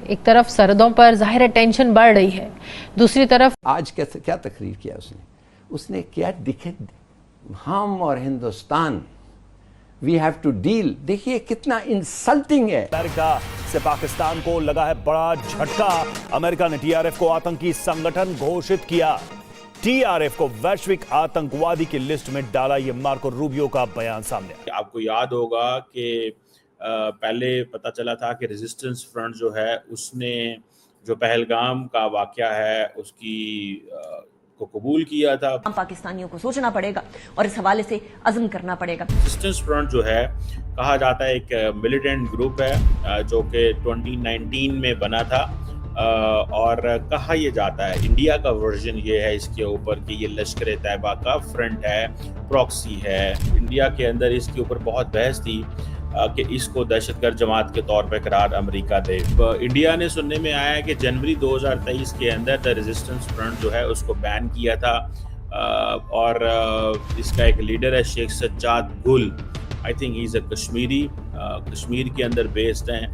ایک طرف سرحدوں پر ظاہر ٹینشن بڑھ رہی ہے، دوسری طرف آج کیا تقریر کیا اس نے کیا دکھے ہم اور Hindustan we have to deal. دیکھیے کتنا انسلٹنگ ہے. امریکہ سے پاکستان کو لگا ہے بڑا جھٹکا. امریکہ نے ٹی آر ایف کو آتنکی سنگٹھن گھوشت کیا. ٹی آر ایف کو ویشوک آتنکوادی کی لسٹ میں ڈالا. یہ مارکو روبیو کا بیان سامنے. آپ کو یاد ہوگا کہ پہلے پتا چلا تھا کہ ریزسٹنس فرنٹ جو ہے اس نے جو پہلگام کا واقعہ ہے اس کی کو قبول کیا تھا. پاکستانیوں کو سوچنا پڑے گا اور اس حوالے سے عزم کرنا پڑے گا. ریزسٹنس فرنٹ جو ہے کہا جاتا ہے ایک ملیٹنٹ گروپ ہے جو کہ 2019 میں بنا تھا اور کہا یہ جاتا ہے انڈیا کا ورژن یہ ہے اس کے اوپر کہ یہ لشکر طیبہ کا فرنٹ ہے، پراکسی ہے. انڈیا کے اندر اس کے اوپر بہت بحث تھی کہ اس کو دہشت گرد جماعت کے طور پہ قرار امریکہ دے. انڈیا نے سننے میں آیا ہے کہ جنوری 2023 کے اندر دا ریزسٹنس فرنٹ جو ہے اس کو بین کیا تھا اور اس کا ایک لیڈر ہے شیخ سجاد گل. آئی تھنک ہی از اے کشمیری، کشمیر کے اندر بیسڈ ہیں.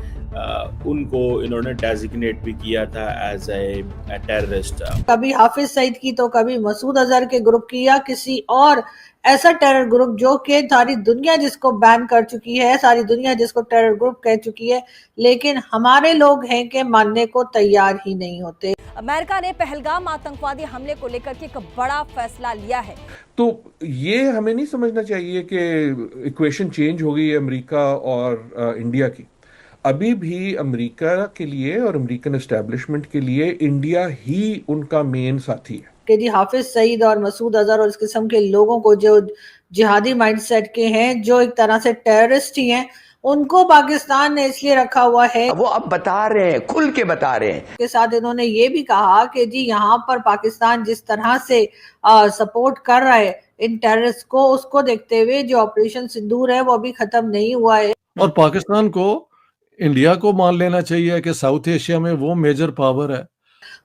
ان کو انہوں نے ڈیزگنیٹ بھی کیا تھا ایز اے ٹیررسٹ. کبھی حافظ سعید کی تو کبھی مسعود اظہر کے گروپ کی یا کسی اور ایسا ٹیرر گروپ جو کہ ساری دنیا جس کو بین کر چکی ہے، ساری دنیا جس کو ٹیرر گروپ کہہ چکی ہے، لیکن ہمارے لوگ ہیں کہ ماننے کو تیار ہی نہیں ہوتے. امریکہ نے پہلگام آتنکوادی حملے کو لے کر کے ایک بڑا فیصلہ لیا ہے. تو یہ ہمیں نہیں سمجھنا چاہیے کہ ایکویشن چینج ہو گئی ہے امریکہ اور انڈیا کی. ابھی بھی امریکہ کے لیے اور امریکن اسٹیبلشمنٹ کے لیے انڈیا ہی ان کا مین ساتھی ہے. کہ جی حافظ سعید اور مسعود اظہر اور اس قسم کے لوگوں کو جو جہادی مائنڈ سیٹ کے ہیں، جو ایک طرح سے ٹیررسٹ ہی ہیں، ان کو پاکستان نے اس لیے رکھا ہوا ہے. وہ اب بتا رہے ہیں، کھل کے بتا رہے ہیں. کے ساتھ انہوں نے یہ بھی کہا کہ جی یہاں پر پاکستان جس طرح سے سپورٹ کر رہا ہے ان ٹیررسٹ کو، اس کو دیکھتے ہوئے جو آپریشن سندور ہے وہ ابھی ختم نہیں ہوا ہے. اور پاکستان کو انڈیا کو مان لینا چاہیے کہ ساؤتھ ایشیا میں وہ میجر پاور ہے.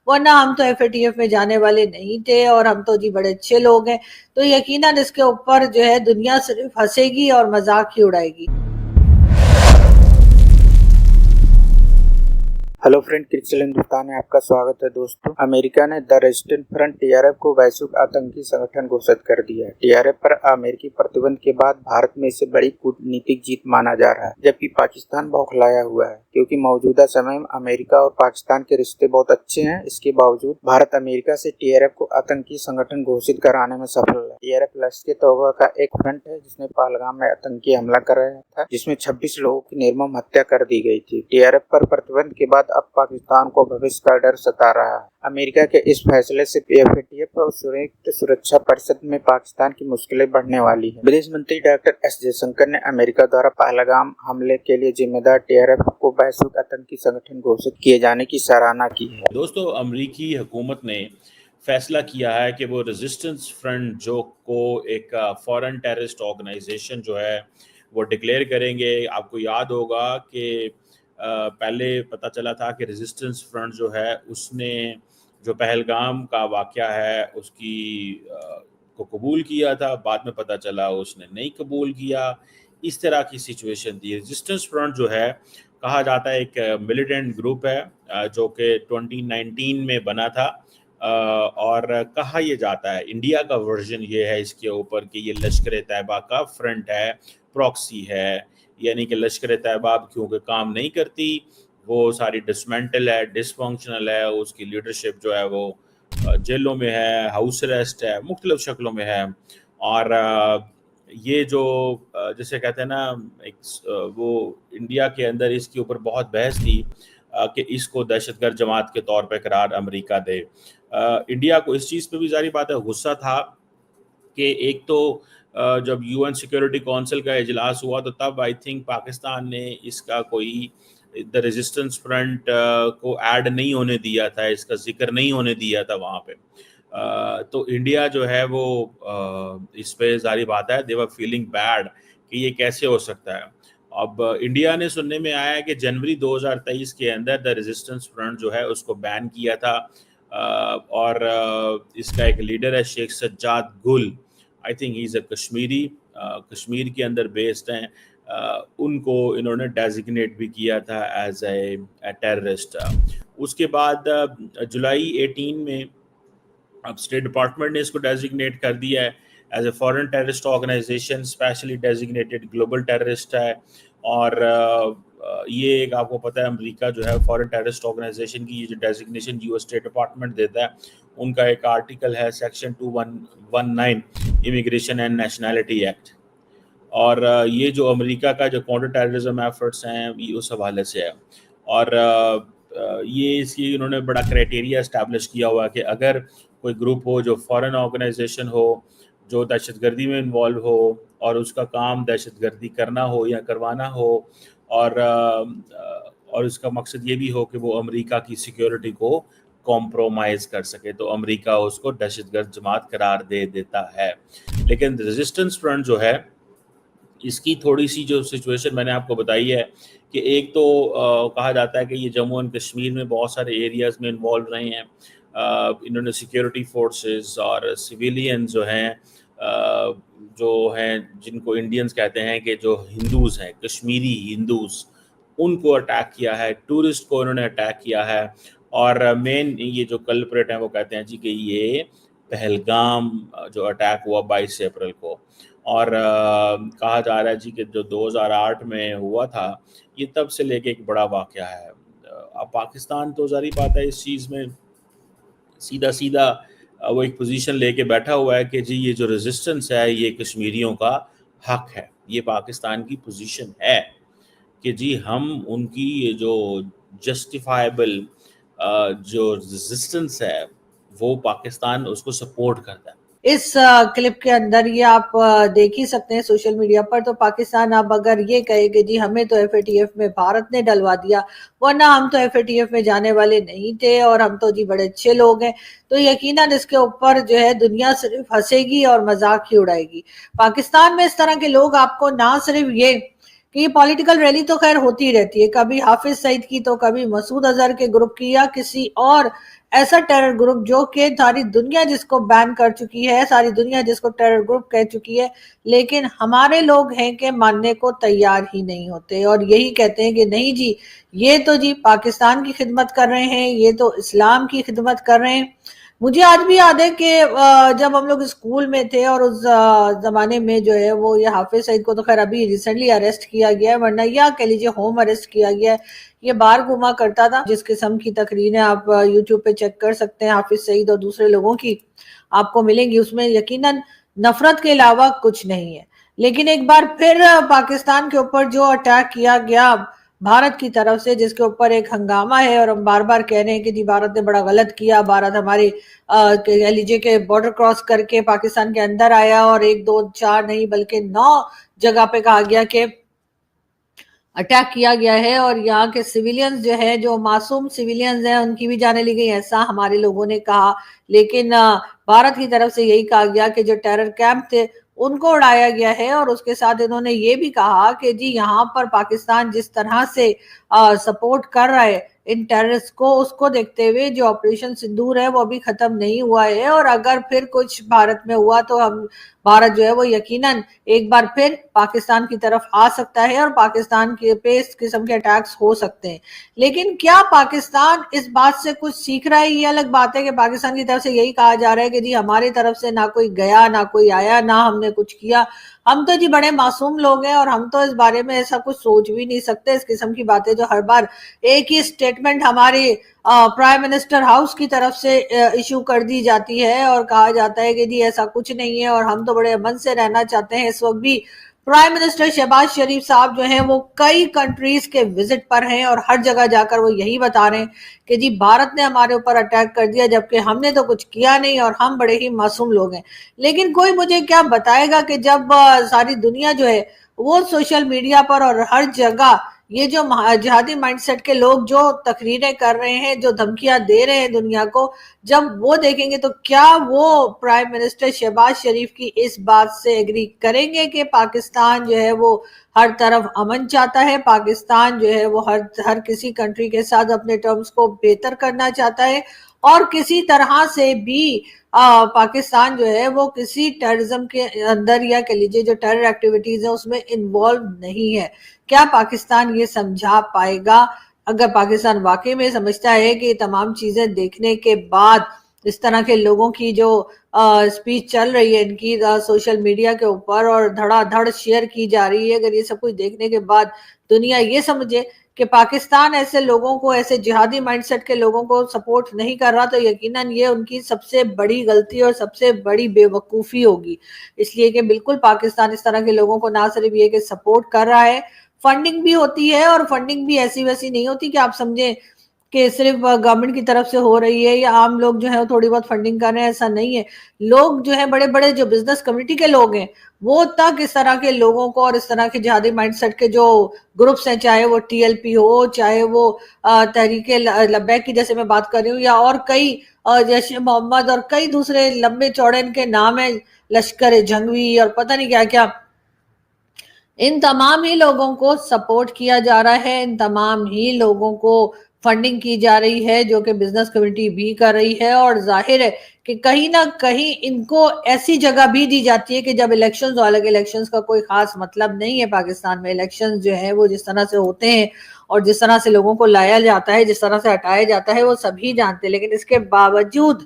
ورنہ ہم تو ایف اے ٹی ایف میں جانے والے نہیں تھے اور ہم تو جی بڑے اچھے لوگ ہیں. تو یقیناً اس کے اوپر جو ہے دنیا صرف ہنسے گی اور مذاق ہی اڑائے گی. ہیلو فرینڈ، کرکسل ہندوستان میں آپ کا سواگت ہے. دوستو، امریکہ نے the Resistance Front T R F کو ویشوک آتنکی سنگٹھن گھوشت کر دیا ہے. ٹی آر ایف پر امریکی پرتبند کے بعد بھارت میں اسے بڑی کورنیتک جیت مانا جا رہا ہے، جبکہ پاکستان بوکھلایا ہوا ہے کیونکہ موجودہ سمے میں امریکہ اور پاکستان کے رشتے بہت اچھے ہیں. اس کے باوجود بھارت امریکہ سے ٹی آر ایف کو آتنکی سنگٹھن گھوشت کرانے میں سفل ہے. T R F Lashkar Taiba کا ایک فرنٹ ہے جس نے پہلگام میں آتنکی حملہ کرایا تھا، جس میں 26 لوگوں کی نرمم ہتیا کر دی گئی تھی. ٹی آر ایف پر پرتبند کے بعد اب پاکستان کو بھوشیہ کا ڈر ستا رہا ہے. امریکہ کے اس فیصلے سے ایف اے ٹی ایف اور سرکشا پریشد میں پاکستان کی مشکلیں بڑھنے والی ہیں. ویدیش منتری ڈاکٹر ایس جے شنکر نے امریکہ دوارا پہلگام حملے کے لیے ذمہ دار ٹی آر ایف کو ویشوک آتنکی سنگٹھن گھوشت کیے جانے کی سراہنا کی ہے. دوستو، امریکی حکومت نے فیصلہ کیا ہے کہ وہ ریزسٹنس فرنٹ جو کو ایک فورن ٹیررسٹ آرگنائزیشن جو ہے وہ ڈکلیئر کریں گے. آپ کو یاد ہوگا کہ پہلے پتا چلا تھا کہ ریزسٹنس فرنٹ جو ہے اس نے جو پہلگام کا واقعہ ہے اس کی کو قبول کیا تھا. بعد میں پتا چلا اس نے نہیں قبول کیا. اس طرح کی سچویشن تھی. ریزسٹنس فرنٹ جو ہے کہا جاتا ہے ایک ملیٹنٹ گروپ ہے جو کہ 2019 میں بنا تھا اور کہا یہ جاتا ہے انڈیا کا ورژن یہ ہے اس کے اوپر کہ یہ لشکر طیبہ کا فرنٹ ہے، پراکسی ہے. یعنی کہ لشکر طیبہ کیونکہ کام نہیں کرتی، وہ ساری ڈسمینٹل ہے، ڈس فنکشنل ہے. اس کی لیڈرشپ جو ہے وہ جیلوں میں ہے، ہاؤس اریسٹ ہے، مختلف شکلوں میں ہے. اور یہ جو جسے کہتے ہیں نا وہ انڈیا کے اندر اس کے اوپر بہت بحث تھی کہ اس کو دہشت گرد جماعت کے طور پہ قرار امریکہ دے. انڈیا کو اس چیز پہ بھی ظاہری بات ہے غصہ تھا کہ ایک تو جب یو این سیکورٹی کونسل کا اجلاس ہوا تو تب آئی تھنک پاکستان نے اس کا کوئی دا ریزسٹنس فرنٹ کو ایڈ نہیں ہونے دیا تھا، اس کا ذکر نہیں ہونے دیا تھا وہاں پہ. تو انڈیا جو ہے وہ اس پہ ظاہری بات ہے دے ور فیلنگ بیڈ کہ یہ کیسے ہو سکتا ہے. اب انڈیا نے سننے میں آیا ہے کہ جنوری 2023 کے اندر دا ریزسٹنس فرنٹ جو ہے اس کو بین کیا تھا اور اس کا ایک لیڈر ہے شیخ سجاد گل. آئی تھنک ہی از اے کشمیری، کشمیر کے اندر بیسڈ ہیں. ان کو انہوں نے ڈیزگنیٹ بھی کیا تھا ایز اے ٹیررسٹ. اس کے بعد جولائی 18 میں اب اسٹیٹ ڈپارٹمنٹ نے اس کو ڈیزگنیٹ کر دیا ہے as a foreign terrorist organisation, specially designated global terrorist ہے. اور یہ ایک آپ کو پتہ ہے امریکہ جو ہے فورن ٹیررسٹ آرگنائزیشن کی یہ جو designation U S state department دیتا ہے, ان کا ایک آرٹیکل ہے section 219 immigration and nationality act. اور یہ جو امریکہ کا جو کاؤنٹر ٹیررزم ایفرٹس ہیں یہ اس حوالے سے ہے. اور یہ اس کی انہوں نے بڑا کرائٹیریا اسٹیبلش کیا ہوا ہے کہ اگر کوئی گروپ ہو جو فورن آرگنائزیشن ہو جو دہشت گردی میں انوالو ہو اور اس کا کام دہشت گردی کرنا ہو یا کروانا ہو, اور اس کا مقصد یہ بھی ہو کہ وہ امریکہ کی سیکیورٹی کو کمپرومائز کر سکے, تو امریکہ اس کو دہشت گرد جماعت قرار دے دیتا ہے. لیکن ریزسٹنس فرنٹ جو ہے اس کی تھوڑی سی جو سچویشن میں نے آپ کو بتائی ہے کہ ایک تو کہا جاتا ہے کہ یہ جموں اینڈ کشمیر میں بہت سارے ایریاز میں انوالو رہے ہیں. انہوں نے سیکیورٹی فورسز اور سویلین جو ہیں جن کو انڈینز کہتے ہیں کہ جو ہندوز ہیں, کشمیری ہندوز, ان کو اٹیک کیا ہے. ٹورسٹ کو انہوں نے اٹیک کیا ہے. اور مین یہ جو کلپریٹ ہیں وہ کہتے ہیں جی کہ یہ پہلگام جو اٹیک ہوا 22 اپریل کو, اور کہا جا رہا ہے جی کہ جو 2008 میں ہوا تھا یہ تب سے لے کے ایک بڑا واقعہ ہے. اب پاکستان تو ظاہری بات ہے اس چیز میں سیدھا وہ ایک پوزیشن لے کے بیٹھا ہوا ہے کہ جی یہ جو ریزسٹنس ہے یہ کشمیریوں کا حق ہے. یہ پاکستان کی پوزیشن ہے کہ جی ہم ان کی یہ جو جسٹیفائبل جو ریزسٹنس ہے وہ پاکستان اس کو سپورٹ کرتا ہے. اس کلپ کے اندر یہ آپ دیکھ ہی سکتے ہیں سوشل میڈیا پر, تو پاکستان اب اگر یہ کہے کہ جی ہمیں تو FATF میں بھارت نے ڈلوا دیا, ورنہ ہم تو FATF میں جانے والے نہیں تھے اور ہم تو جی بڑے اچھے لوگ ہیں, تو یقیناً اس کے اوپر جو ہے دنیا صرف ہنسے گی اور مذاق ہی اڑائے گی. پاکستان میں اس طرح کے لوگ آپ کو نہ صرف یہ کہ یہ پولیٹیکل ریلی تو خیر ہوتی رہتی ہے, کبھی حافظ سعید کی تو کبھی مسعود اظہر کے گروپ کی یا کسی اور ایسا ٹیرر گروپ جو کہ ساری دنیا جس کو بین کر چکی ہے, ساری دنیا جس کو ٹیرر گروپ کہہ چکی ہے, لیکن ہمارے لوگ ہیں کہ ماننے کو تیار ہی نہیں ہوتے اور یہی کہتے ہیں کہ نہیں جی یہ تو جی پاکستان کی خدمت کر رہے ہیں, یہ تو اسلام کی خدمت کر رہے ہیں. مجھے آج بھی یاد ہے کہ جب ہم لوگ اسکول میں تھے اور اس زمانے میں جو ہے وہ یہ حافظ سعید کو تو خیر ابھی ریسنٹلی اریسٹ کیا گیا ہے, ورنہ یا کہہ لیجیے ہوم اریسٹ کیا گیا ہے. یہ باہر گھوما کرتا تھا, جس قسم کی تقریریں آپ یوٹیوب پہ چیک کر سکتے ہیں حافظ سعید اور دوسرے لوگوں کی آپ کو ملیں گی, اس میں یقیناً نفرت کے علاوہ کچھ نہیں ہے. لیکن ایک بار پھر پاکستان کے اوپر جو اٹیک کیا گیا بھارت کی طرف سے, جس کے اوپر ایک ہنگامہ ہے اور ہم بار بار کہہ رہے ہیں کہ جی بھارت نے بڑا غلط کیا, بھارت ہماری کہہ لیجیے کہ بارڈر کراس کر کے پاکستان کے اندر آیا اور 1 2 4 نہیں بلکہ 9 جگہ پہ کہا گیا کہ اٹیک کیا گیا ہے اور یہاں کے سویلینز جو ہے جو معصوم سویلینز ہیں ان کی بھی جانیں لی گئی, ایسا ہمارے لوگوں نے کہا. لیکن بھارت کی طرف سے یہی کہا گیا کہ جو ٹیرر کیمپ تھے ان کو اڑایا گیا ہے, اور اس کے ساتھ انہوں نے یہ بھی کہا کہ جی یہاں پر پاکستان جس طرح سے سپورٹ کر رہا ہے ان ٹیررسٹ کو, اس کو دیکھتے ہوئے جو آپریشن سندور ہے وہ ابھی ختم نہیں ہوا ہے, اور اگر پھر کچھ بھارت میں ہوا تو ہم بھارت جو ہے وہ یقیناً ایک بار پھر پاکستان کی طرف آ سکتا ہے اور پاکستان کے پہ اس قسم کے اٹیکس ہو سکتے ہیں. لیکن کیا پاکستان اس بات سے کچھ سیکھ رہا ہے؟ یہ الگ بات ہے کہ پاکستان کی طرف سے یہی کہا جا رہا ہے کہ جی ہماری طرف سے نہ کوئی گیا نہ کوئی آیا نہ ہم نے کچھ کیا, ہم تو جی بڑے معصوم لوگ ہیں اور ہم تو اس بارے میں ایسا کچھ سوچ بھی نہیں سکتے. اس قسم کی باتیں جو ہر بار ایک ہی سٹیٹمنٹ ہماری پرائم منسٹر ہاؤس کی طرف سے ایشو کر دی جاتی ہے اور کہا جاتا ہے کہ جی ایسا کچھ نہیں ہے اور ہم تو بڑے امن سے رہنا چاہتے ہیں. اس وقت بھی پرائم منسٹر شہباز شریف صاحب جو ہیں وہ کئی کنٹریز کے وزٹ پر ہیں اور ہر جگہ جا کر وہ یہی بتا رہے ہیں کہ جی بھارت نے ہمارے اوپر اٹیک کر دیا جبکہ ہم نے تو کچھ کیا نہیں اور ہم بڑے ہی معصوم لوگ ہیں. لیکن کوئی مجھے کیا بتائے گا کہ جب ساری دنیا جو ہے وہ سوشل میڈیا پر اور ہر جگہ یہ جو جہادی مائنڈ سیٹ کے لوگ جو تقریریں کر رہے ہیں, جو دھمکیاں دے رہے ہیں دنیا کو, جب وہ دیکھیں گے تو کیا وہ پرائم منسٹر شہباز شریف کی اس بات سے ایگری کریں گے کہ پاکستان جو ہے وہ ہر طرف امن چاہتا ہے, پاکستان جو ہے وہ ہر کسی کنٹری کے ساتھ اپنے ٹرمز کو بہتر کرنا چاہتا ہے اور کسی طرح سے بھی پاکستان جو ہے وہ کسی ٹیررزم کے اندر یا کہہ لیجیے جو ٹیرر ایکٹیویٹیز ہیں اس میں انوالو نہیں ہے. کیا پاکستان یہ سمجھا پائے گا؟ اگر پاکستان واقعی میں سمجھتا ہے کہ یہ تمام چیزیں دیکھنے کے بعد اس طرح کے لوگوں کی جو سپیچ چل رہی ہے ان کی سوشل میڈیا کے اوپر اور دھڑا دھڑ شیئر کی جا رہی ہے، اگر یہ سب کچھ دیکھنے کے بعد دنیا یہ سمجھے کہ پاکستان ایسے لوگوں کو، ایسے جہادی مائنڈ سیٹ کے لوگوں کو سپورٹ نہیں کر رہا، تو یقیناً یہ ان کی سب سے بڑی غلطی اور سب سے بڑی بے وقوفی ہوگی. اس لیے کہ بالکل پاکستان اس طرح کے لوگوں کو نہ صرف یہ کہ سپورٹ کر رہا ہے، فنڈنگ بھی ہوتی ہے، اور فنڈنگ بھی ایسی ویسی نہیں ہوتی کہ آپ سمجھیں کہ صرف گورنمنٹ کی طرف سے ہو رہی ہے یا عام لوگ جو ہیں وہ تھوڑی بہت فنڈنگ کر رہے ہیں. ایسا نہیں ہے. لوگ جو ہیں بڑے بڑے جو بزنس کمیونٹی کے لوگ ہیں وہ تک اس طرح کے لوگوں کو اور اس طرح کے جہادی مائنڈ سیٹ کے جو گروپس ہیں، چاہے وہ ٹی ایل پی ہو، چاہے وہ تحریک لبیک کی جیسے میں بات کر رہی ہوں، یا اور کئی جیش محمد اور کئی دوسرے لمبے چوڑے ان کے نام ہیں، لشکر جنگوی اور پتہ نہیں کیا کیا، ان تمام ہی لوگوں کو سپورٹ کیا جا رہا ہے، ان تمام ہی لوگوں کو فنڈنگ کی جا رہی ہے، جو کہ بزنس کمیونٹی بھی کر رہی ہے. اور ظاہر ہے کہ کہیں نہ کہیں ان کو ایسی جگہ بھی دی جاتی ہے کہ جب الیکشنز ہو، حالانکہ الیکشنز کا کوئی خاص مطلب نہیں ہے پاکستان میں. الیکشنز جو ہیں وہ جس طرح سے ہوتے ہیں اور جس طرح سے لوگوں کو لایا جاتا ہے، جس طرح سے ہٹایا جاتا ہے، وہ سبھی جانتے ہیں. لیکن اس کے باوجود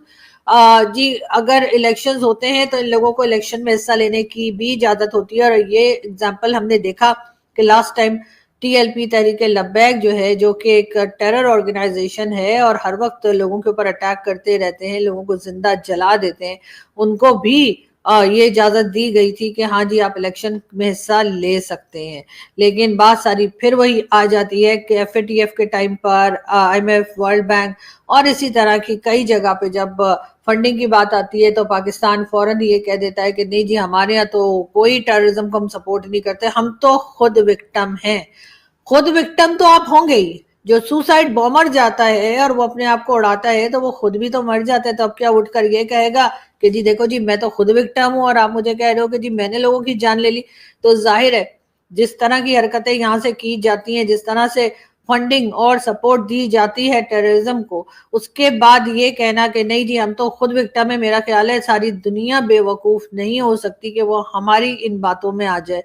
جی اگر الیکشنز ہوتے ہیں تو ان لوگوں کو الیکشن میں حصہ لینے کی بھی اجازت ہوتی ہے. اور یہ اگزامپل ہم نے دیکھا کہ last time T L P Tehreek Labbaik جو ہے، جو کہ ایک ٹیرر آرگنائزیشن ہے اور ہر وقت لوگوں کے اوپر اٹیک کرتے رہتے ہیں، لوگوں کو زندہ جلا دیتے ہیں، ان کو بھی یہ اجازت دی گئی تھی کہ ہاں جی آپ الیکشن میں حصہ لے سکتے ہیں. لیکن بات ساری پھر وہی آ جاتی ہے کہ ایف اے ٹی ایف کے ٹائم پر I M F, World Bank اور اسی طرح کی کئی جگہ پہ جب فنڈنگ کی بات آتی ہے تو پاکستان فوراً یہ کہہ دیتا ہے کہ نہیں جی ہمارے ہاں تو کوئی ٹیررزم کو ہم سپورٹ نہیں کرتے، ہم تو خود وکٹم ہیں. خود وکٹم تو آپ ہوں گے ہی. جو سوسائڈ بومر جاتا ہے اور وہ اپنے آپ کو اڑاتا ہے تو وہ خود بھی تو مر جاتا ہے. تو اب کیا اٹھ کر یہ کہے گا کہ جی دیکھو جی میں تو خود وکٹم ہوں اور آپ مجھے کہہ رہے ہو کہ جی میں نے لوگوں کی جان لے لی. تو ظاہر ہے جس طرح کی حرکتیں یہاں سے کی جاتی ہیں، جس طرح سے فنڈنگ اور سپورٹ دی جاتی ہے ٹیررزم کو، اس کے بعد یہ کہنا کہ نہیں جی ہم تو خود وکٹم ہے، میرا خیال ہے ساری دنیا بے وقوف نہیں ہو سکتی کہ وہ ہماری ان باتوں میں آ جائے.